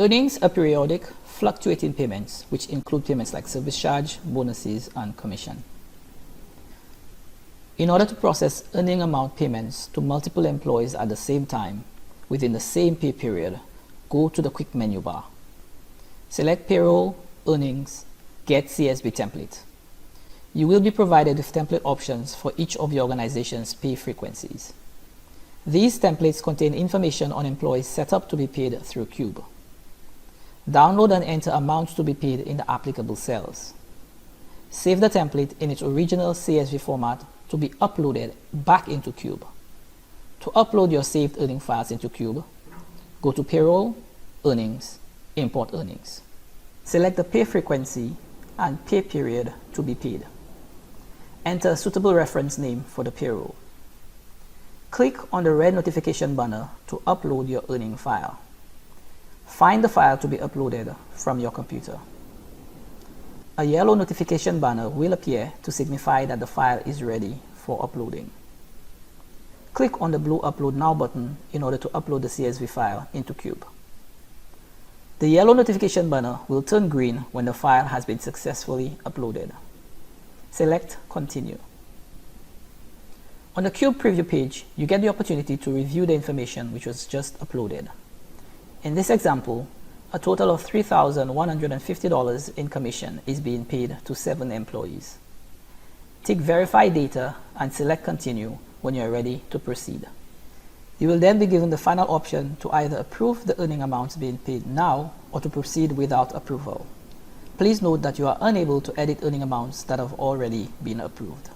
Earnings are periodic, fluctuating payments, which include payments like service charge, bonuses, and commission. In order to process earning amount payments to multiple employees at the same time within the same pay period, go to the quick menu bar. Select Payroll, Earnings, Get CSV Template. You will be provided with template options for each of your organization's pay frequencies. These templates contain information on employees set up to be paid through Cube. Download and enter amounts to be paid in the applicable cells. Save the template in its original CSV format to be uploaded back into Cube. To upload your saved earning files into Cube, go to Payroll, Earnings, Import Earnings. Select the pay frequency and pay period to be paid. Enter a suitable reference name for the payroll. Click on the red notification banner to upload your earning file. Find the file to be uploaded from your computer. A yellow notification banner will appear to signify that the file is ready for uploading. Click on the blue Upload Now button in order to upload the CSV file into Cube. The yellow notification banner will turn green when the file has been successfully uploaded. Select Continue. On the Cube preview page, you get the opportunity to review the information which was just uploaded. In this example, a total of $3,150 in commission is being paid to 7 employees. Tick Verify Data and select Continue when you are ready to proceed. You will then be given the final option to either approve the earning amounts being paid now or to proceed without approval. Please note that you are unable to edit earning amounts that have already been approved.